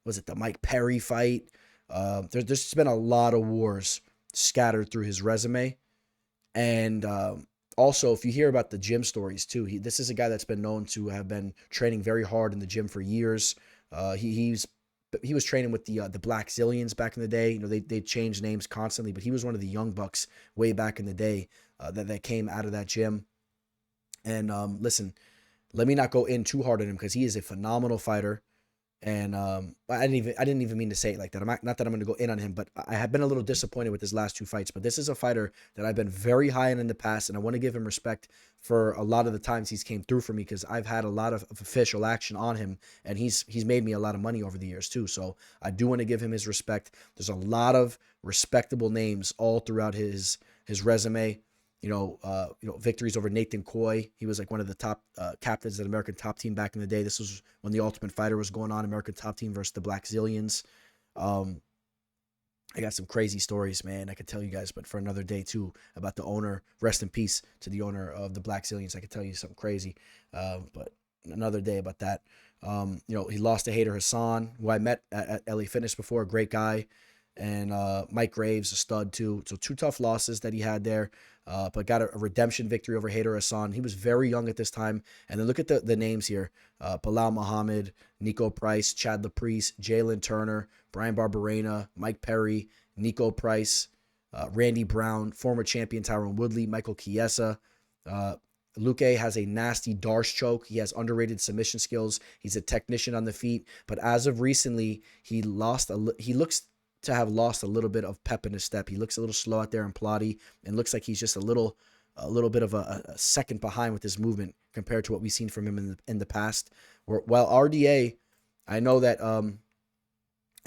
was it the Mike Perry fight? There's been a lot of wars scattered through his resume. And also, if you hear about the gym stories too, this is a guy that's been known to have been training very hard in the gym for years. He was training with the Black Zillions back in the day. You know, they changed names constantly, but he was one of the young bucks way back in the day that came out of that gym. And listen, let me not go in too hard on him because he is a phenomenal fighter. And I didn't even mean to say it like that. Not that I'm going to go in on him, but I have been a little disappointed with his last two fights. But this is a fighter that I've been very high on in the past, and I want to give him respect for a lot of the times he's came through for me because I've had a lot of official action on him, and he's made me a lot of money over the years too. So I do want to give him his respect. There's a lot of respectable names all throughout his resume. Victories over Nathan Coy. He was like one of the top captains at American Top Team back in the day. This was when the Ultimate Fighter was going on, American Top Team versus the Black Zillions. I got some crazy stories, man. I could tell you guys, but for another day too, about the owner. Rest in peace to the owner of the Black Zillions. I could tell you something crazy, but another day about that. He lost to Hader Hassan, who I met at LA Fitness before. A great guy. And Mike Graves, a stud too. So two tough losses that he had there, but got a redemption victory over Hader Hassan. He was very young at this time. And then look at the names here. Bilal Muhammad, Nico Price, Chad Laprice, Jalen Turner, Brian Barberena, Mike Perry, Nico Price, Randy Brown, former champion Tyron Woodley, Michael Chiesa. Luque has a nasty Darce choke. He has underrated submission skills. He's a technician on the feet. But as of recently, he looks to have lost a little bit of pep in his step. He looks a little slow out there in Plotty and looks like he's just a little bit of a second behind with his movement compared to what we've seen from him in the past. While RDA, I know that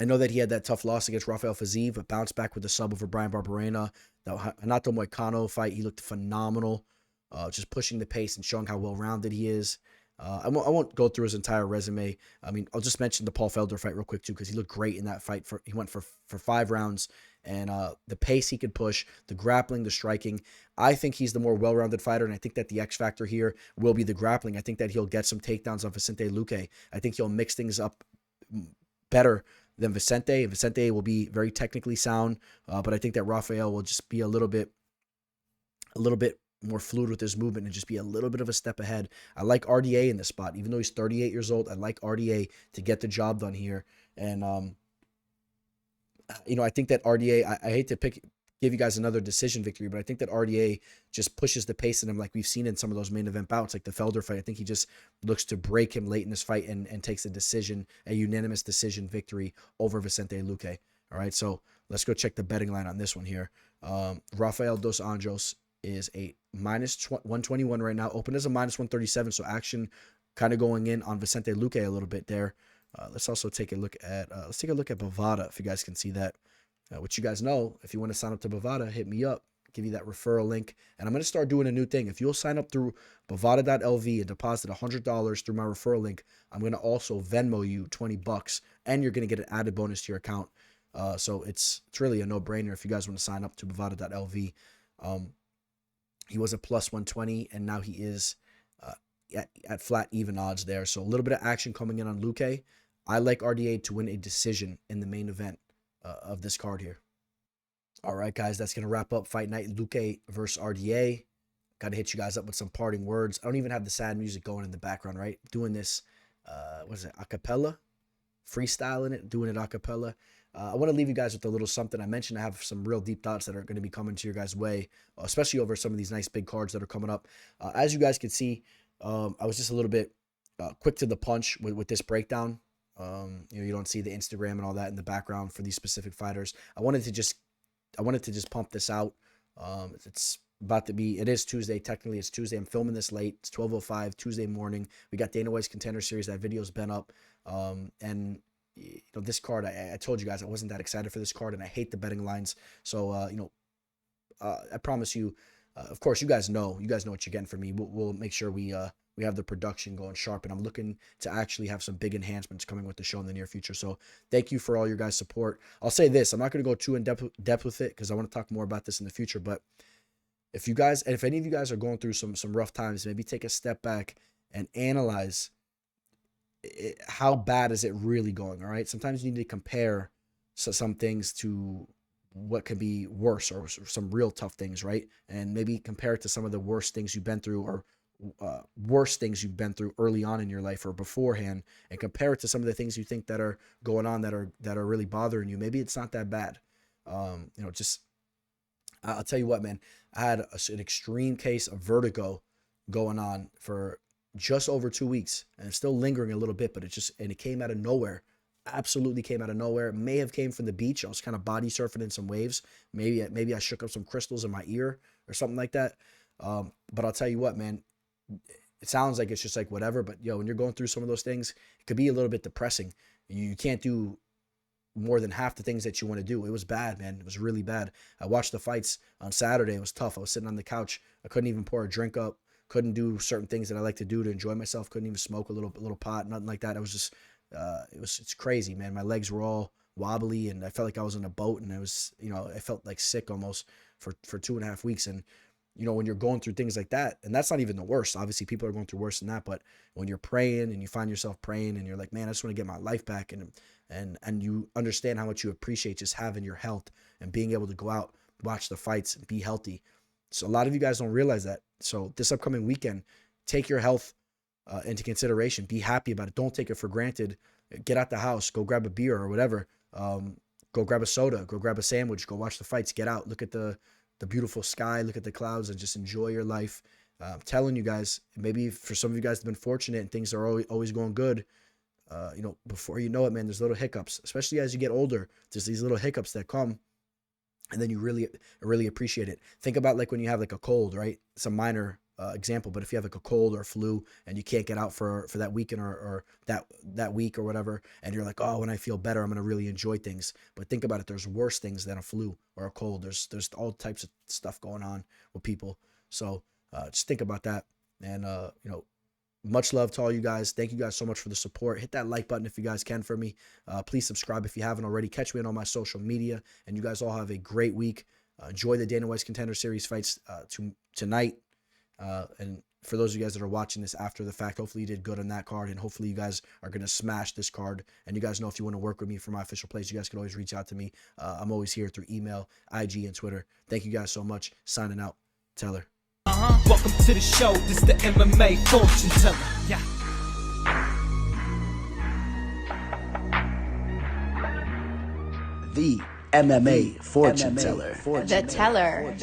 he had that tough loss against Rafael Fiziev, but bounced back with a sub over Brian Barberena. That Renato Moicano fight, he looked phenomenal, just pushing the pace and showing how well-rounded he is. I won't go through his entire resume. I mean, I'll just mention the Paul Felder fight real quick too, because he looked great in that fight. He went for 5 rounds, and the pace he could push, the grappling, the striking. I think he's the more well-rounded fighter, and I think that the X factor here will be the grappling. I think that he'll get some takedowns on Vicente Luque. I think he'll mix things up better than Vicente. Vicente will be very technically sound, but I think that Rafael will just be a little bit more fluid with his movement and just be a little bit of a step ahead. I like RDA in this spot. Even though he's 38 years old, I like RDA to get the job done here. And, I think that RDA, I hate to give you guys another decision victory, but I think that RDA just pushes the pace in him like we've seen in some of those main event bouts, like the Felder fight. I think he just looks to break him late in this fight and takes a unanimous decision victory over Vicente Luque. All right, so let's go check the betting line on this one here. Rafael Dos Anjos is a minus 121 right now, open as a minus 137, so action kind of going in on Vicente Luque a little bit there. Let's also take a look at Bovada, if you guys can see that. Which you guys know, if you want to sign up to Bovada, hit me up, give you that referral link, and I'm going to start doing a new thing. If you'll sign up through Bovada.lv and deposit $100 through my referral link, I'm going to also Venmo you $20, and you're going to get an added bonus to your account. So it's really a no-brainer if you guys want to sign up to Bovada.lv. He was a plus 120, and now he is at flat even odds there. So a little bit of action coming in on Luque. I like RDA to win a decision in the main event of this card here. All right, guys, that's going to wrap up Fight Night Luque versus RDA. Got to hit you guys up with some parting words. I don't even have the sad music going in the background, right? Doing this, a cappella? Freestyling it, doing it a cappella. I want to leave you guys with a little something. I mentioned I have some real deep thoughts that are going to be coming to your guys' way, especially over some of these nice big cards that are coming up. As you guys can see, I was just a little bit quick to the punch with this breakdown. You don't see the Instagram and all that in the background for these specific fighters. I wanted to just pump this out. It's about to be, it is Tuesday. Technically, it's Tuesday. I'm filming this late. It's 12:05 Tuesday morning. We got Dana White's Contender Series. That video's been up. And this card, I told you guys I wasn't that excited for this card, and I hate the betting lines. So, I promise you, of course, you guys know what you're getting from me. We'll make sure we have the production going sharp, and I'm looking to actually have some big enhancements coming with the show in the near future. So thank you for all your guys' support. I'll say this, I'm not going to go too in depth with it because I want to talk more about this in the future, but if any of you guys are going through some rough times, maybe take a step back and analyze how bad is it really going. All right. Sometimes you need to compare some things to what could be worse, or some real tough things, right? And maybe compare it to some of the worst things you've been through, or worst things you've been through early on in your life or beforehand, and compare it to some of the things you think that are going on that are really bothering you. Maybe it's not that bad. Just I'll tell you what, man, I had an extreme case of vertigo going on for just over 2 weeks, and it's still lingering a little bit, but it came out of nowhere. Absolutely came out of nowhere. It may have came from the beach. I was kind of body surfing in some waves. Maybe I shook up some crystals in my ear or something like that. But I'll tell you what, man, it sounds like it's just like whatever, but when you're going through some of those things, it could be a little bit depressing. You can't do more than half the things that you want to do. It was bad, man. It was really bad. I watched the fights on Saturday. It was tough. I was sitting on the couch. I couldn't even pour a drink up. Couldn't do certain things that I like to do to enjoy myself. Couldn't even smoke a little pot, nothing like that. It was just, it's crazy, man. My legs were all wobbly, and I felt like I was in a boat, and I felt like sick almost for 2.5 weeks. And, when you're going through things like that, and that's not even the worst. Obviously, people are going through worse than that. But when you're praying and you find yourself praying and you're like, man, I just want to get my life back. And you understand how much you appreciate just having your health and being able to go out, watch the fights, and be healthy. So a lot of you guys don't realize that. So this upcoming weekend, take your health into consideration. Be happy about it. Don't take it for granted. Get out the house, go grab a beer or whatever. Go grab a soda, go grab a sandwich, go watch the fights, get out, look at the beautiful sky, look at the clouds, and just enjoy your life. I'm telling you guys, maybe for some of you guys have been fortunate and things are always going good. Before you know it, man, there's little hiccups, especially as you get older. There's these little hiccups that come, and then you really appreciate it. Think about like when you have like a cold, right? It's a minor example, but if you have like a cold or a flu and you can't get out for that weekend or that week or whatever, and you're like, oh, when I feel better, I'm gonna really enjoy things. But think about it. There's worse things than a flu or a cold. There's all types of stuff going on with people. So just think about that. And much love to all you guys. Thank you guys so much for the support. Hit that like button if you guys can for me. Please subscribe if you haven't already. Catch me on all my social media. And you guys all have a great week. Enjoy the Dana White's Contender Series fights tonight. And for those of you guys that are watching this after the fact, hopefully you did good on that card. And hopefully you guys are going to smash this card. And you guys know if you want to work with me for my official plays, you guys can always reach out to me. I'm always here through email, IG, and Twitter. Thank you guys so much. Signing out. Teller. Welcome to the show, this the MMA fortune teller. Yeah. The MMA fortune teller. The teller.